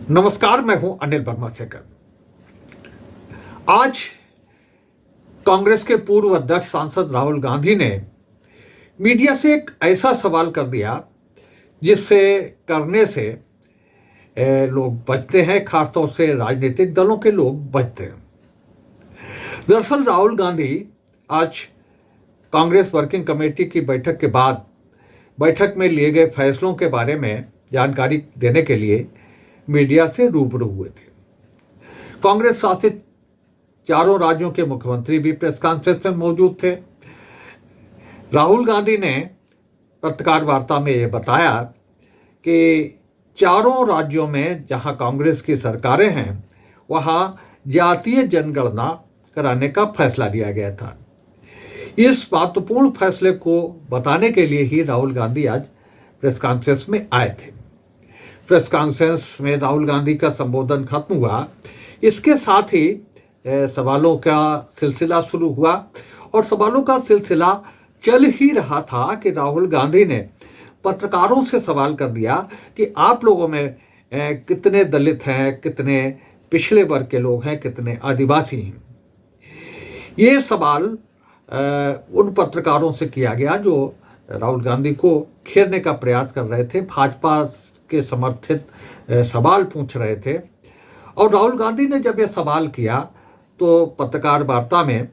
नमस्कार, मैं हूं अनिल वर्मा सेकर। आज कांग्रेस के पूर्व अध्यक्ष सांसद राहुल गांधी ने मीडिया से एक ऐसा सवाल कर दिया जिससे करने से लोग बचते हैं, खासतौर से राजनीतिक दलों के लोग बचते हैं। दरअसल राहुल गांधी आज कांग्रेस वर्किंग कमेटी की बैठक के बाद बैठक में लिए गए फैसलों के बारे में जानकारी देने के लिए मीडिया से रूबरू हुए थे। कांग्रेस शासित चारों राज्यों के मुख्यमंत्री भी प्रेस कॉन्फ्रेंस में मौजूद थे। राहुल गांधी ने पत्रकार वार्ता में ये बताया कि चारों राज्यों में जहां कांग्रेस की सरकारें हैं वहां जातीय जनगणना कराने का फैसला लिया गया था। इस महत्वपूर्ण फैसले को बताने के लिए ही राहुल गांधी आज प्रेस कॉन्फ्रेंस में आए थे। प्रेस कॉन्फ्रेंस में राहुल गांधी का संबोधन खत्म हुआ, इसके साथ ही सवालों का सिलसिला शुरू हुआ और सवालों का सिलसिला चल ही रहा था कि राहुल गांधी ने पत्रकारों से सवाल कर दिया कि आप लोगों में कितने दलित हैं, कितने पिछड़े वर्ग के लोग हैं, कितने आदिवासी हैं। ये सवाल उन पत्रकारों से किया गया जो राहुल गांधी को घेरने का प्रयास कर रहे थे, भाजपा के समर्थित सवाल पूछ रहे थे। और राहुल गांधी ने जब यह सवाल किया तो पत्रकार वार्ता में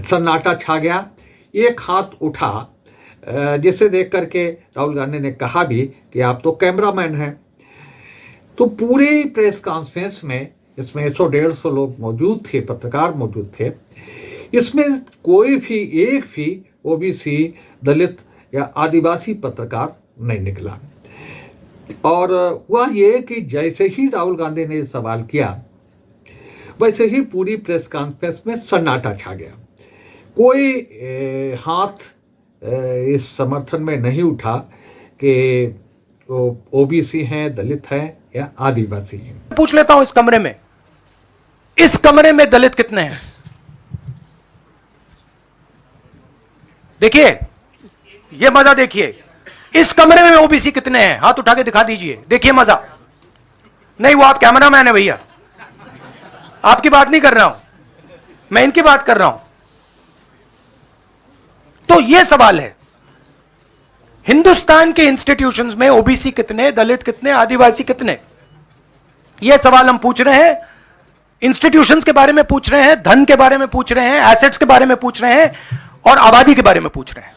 सन्नाटा छा गया। एक हाथ उठा जिसे देख करके राहुल गांधी ने कहा भी कि आप तो कैमरामैन हैं। तो पूरे प्रेस कॉन्फ्रेंस में इसमें 100-150 लोग मौजूद थे, पत्रकार मौजूद थे। इसमें कोई भी एक भी ओबीसी, दलित या आदिवासी पत्रकार नहीं निकला। और हुआ ये कि जैसे ही राहुल गांधी ने सवाल किया वैसे ही पूरी प्रेस कॉन्फ्रेंस में सन्नाटा छा गया। कोई हाथ इस समर्थन में नहीं उठा कि ओबीसी हैं, दलित हैं या आदिवासी हैं। पूछ लेता हूं इस कमरे में दलित कितने हैं? देखिए, ये मजा देखिए, इस कमरे में ओबीसी कितने हैं? हाथ उठा के दिखा दीजिए, देखिए मजा। नहीं, वो आप कैमरामैन है भैया, आपकी बात नहीं कर रहा हूं मैं, इनकी बात कर रहा हूं। तो ये सवाल है, हिंदुस्तान के इंस्टीट्यूशंस में ओबीसी कितने, दलित कितने, आदिवासी कितने? ये सवाल हम पूछ रहे हैं। इंस्टीट्यूशंस के बारे में पूछ रहे हैं, धन के बारे में पूछ रहे हैं, एसेट्स के बारे में पूछ रहे हैं और आबादी के बारे में पूछ रहे हैं।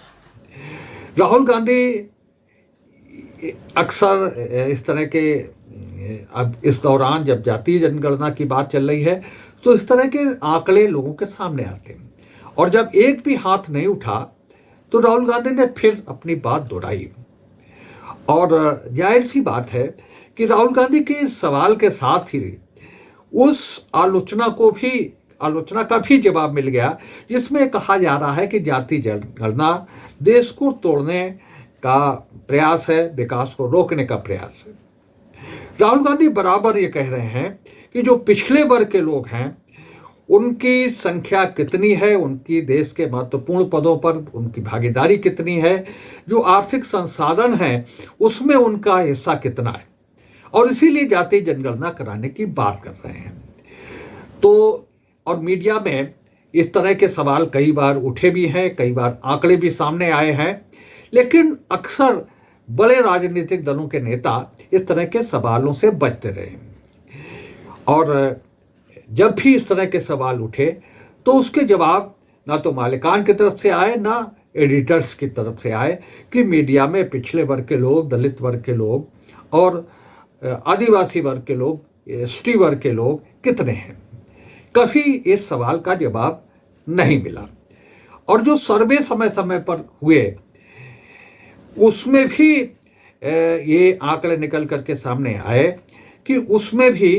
राहुल गांधी अक्सर इस तरह के, अब इस दौरान जब जातीय जनगणना की बात चल रही है तो इस तरह के आंकड़े लोगों के सामने आते हैं। और जब एक भी हाथ नहीं उठा तो राहुल गांधी ने फिर अपनी बात दोहराई। और जाहिर सी बात है कि राहुल गांधी के सवाल के साथ ही उस आलोचना का भी जवाब मिल गया जिसमें कहा जा रहा है कि जातीय जनगणना देश को तोड़ने का प्रयास है, विकास को रोकने का प्रयास है। राहुल गांधी बराबर ये कह रहे हैं कि जो पिछले वर्ग के लोग हैं उनकी संख्या कितनी है, उनकी देश के महत्वपूर्ण पदों पर उनकी भागीदारी कितनी है, जो आर्थिक संसाधन है उसमें उनका हिस्सा कितना है, और इसीलिए जातीय जनगणना कराने की बात कर रहे हैं। तो और मीडिया में इस तरह के सवाल कई बार उठे भी हैं, कई बार आंकड़े भी सामने आए हैं, लेकिन अक्सर बड़े राजनीतिक दलों के नेता इस तरह के सवालों से बचते रहे। और जब भी इस तरह के सवाल उठे तो उसके जवाब ना तो मालिकान की तरफ से आए ना एडिटर्स की तरफ से आए कि मीडिया में पिछले वर्ग के लोग, दलित वर्ग के लोग और आदिवासी वर्ग के लोग, एसटी वर्ग के लोग कितने हैं। कभी इस सवाल का जवाब नहीं मिला। और जो सर्वे समय समय पर हुए उसमें भी ये आंकड़े निकल करके सामने आए कि उसमें भी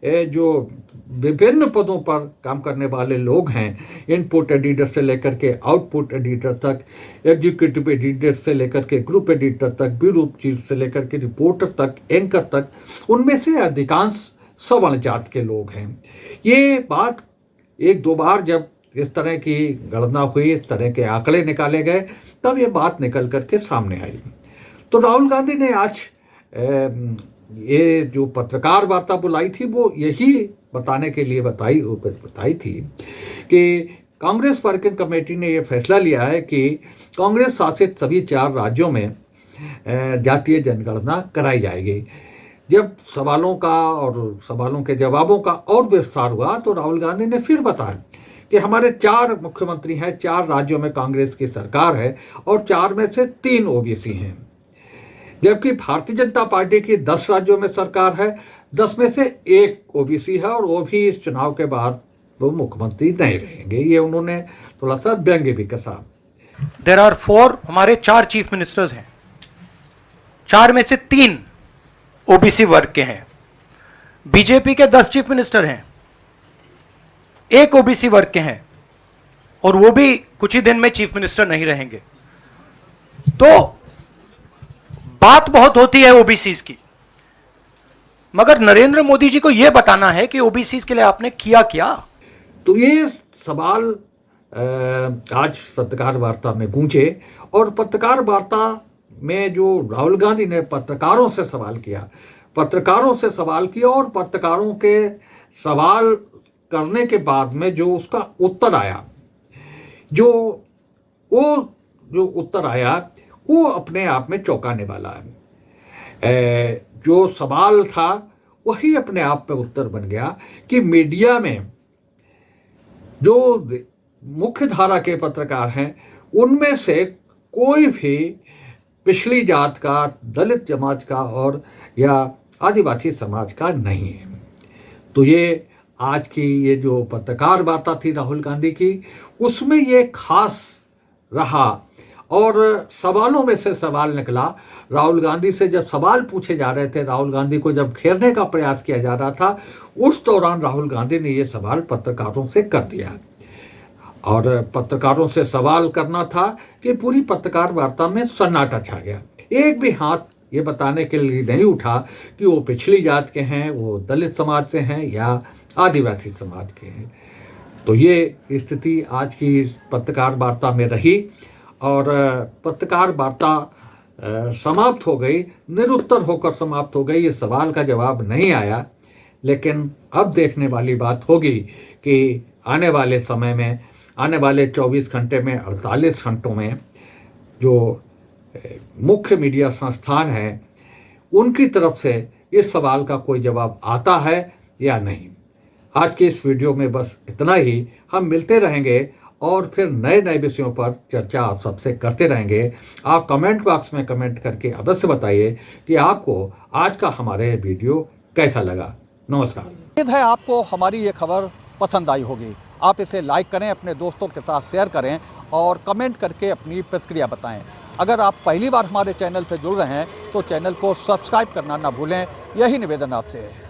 जो विभिन्न पदों पर काम करने वाले लोग हैं, इनपुट एडिटर से लेकर के आउटपुट एडिटर तक, एग्जीक्यूटिव एडिटर से लेकर के ग्रुप एडिटर तक, ब्यूरो चीफ से लेकर के रिपोर्टर तक, एंकर तक, उनमें से अधिकांश सवर्ण जात के लोग हैं। ये बात एक दो बार जब इस तरह की गणना हुई, इस तरह के आंकड़े निकाले गए, तब ये बात निकल करके सामने आई। तो राहुल गांधी ने आज ये जो पत्रकार वार्ता बुलाई थी वो यही बताने के लिए बताई थी कि कांग्रेस वर्किंग कमेटी ने ये फैसला लिया है कि कांग्रेस शासित सभी 4 राज्यों में जातीय जनगणना कराई जाएगी। जब सवालों का और सवालों के जवाबों का और विस्तार हुआ तो राहुल गांधी ने फिर बताया कि हमारे 4 मुख्यमंत्री हैं, 4 राज्यों में कांग्रेस की सरकार है और 4 में से 3 ओबीसी हैं, जबकि भारतीय जनता पार्टी की 10 राज्यों में सरकार है, 10 में से 1 ओबीसी है और वो भी इस चुनाव के बाद वो मुख्यमंत्री नहीं रहेंगे। ये उन्होंने थोड़ा सा व्यंग्य भी कसा। देयर आर 4, हमारे 4 चीफ मिनिस्टर्स हैं, 4 में से 3 ओबीसी वर्ग के हैं। बीजेपी के 10 चीफ मिनिस्टर हैं, 1 ओबीसी वर्ग के हैं और वो भी कुछ ही दिन में चीफ मिनिस्टर नहीं रहेंगे। तो बात बहुत होती है ओबीसीज की, मगर नरेंद्र मोदी जी को यह बताना है कि ओबीसीज के लिए आपने किया क्या। तो ये सवाल आज पत्रकार वार्ता में गूंजे और पत्रकार वार्ता में जो राहुल गांधी ने पत्रकारों से सवाल किया और पत्रकारों के सवाल करने के बाद में जो उसका उत्तर आया, जो उत्तर आया वो अपने आप में चौंकाने वाला है। जो सवाल था वही अपने आप में उत्तर बन गया कि मीडिया में जो मुख्य धारा के पत्रकार हैं उनमें से कोई भी पिछड़ी जात का, दलित समाज का और या आदिवासी समाज का नहीं है। तो ये आज की ये जो पत्रकार वार्ता थी राहुल गांधी की, उसमें ये खास रहा और सवालों में से सवाल निकला। राहुल गांधी से जब सवाल पूछे जा रहे थे, राहुल गांधी को जब घेरने का प्रयास किया जा रहा था, उस दौरान राहुल गांधी ने ये सवाल पत्रकारों से कर दिया और पत्रकारों से सवाल करना था कि पूरी पत्रकार वार्ता में सन्नाटा छा गया। एक भी हाथ ये बताने के लिए नहीं उठा कि वो पिछड़ी जात के हैं, वो दलित समाज से हैं या आदिवासी समाज के हैं। तो ये स्थिति आज की पत्रकार वार्ता में रही और पत्रकार वार्ता समाप्त हो गई, निरुत्तर होकर समाप्त हो गई। ये सवाल का जवाब नहीं आया, लेकिन अब देखने वाली बात होगी कि आने वाले समय में, आने वाले 24 घंटे में, 48 घंटों में जो मुख्य मीडिया संस्थान हैं उनकी तरफ से इस सवाल का कोई जवाब आता है या नहीं। आज के इस वीडियो में बस इतना ही। हम मिलते रहेंगे और फिर नए नए विषयों पर चर्चा आप सबसे करते रहेंगे। आप कमेंट बॉक्स में कमेंट करके अवश्य बताइए कि आपको आज का हमारे वीडियो कैसा लगा। नमस्कार। उम्मीद है आपको हमारी ये खबर पसंद आई होगी। आप इसे लाइक करें, अपने दोस्तों के साथ शेयर करें और कमेंट करके अपनी प्रतिक्रिया बताएं। अगर आप पहली बार हमारे चैनल से जुड़ रहे हैं तो चैनल को सब्सक्राइब करना ना भूलें। यही निवेदन आपसे है।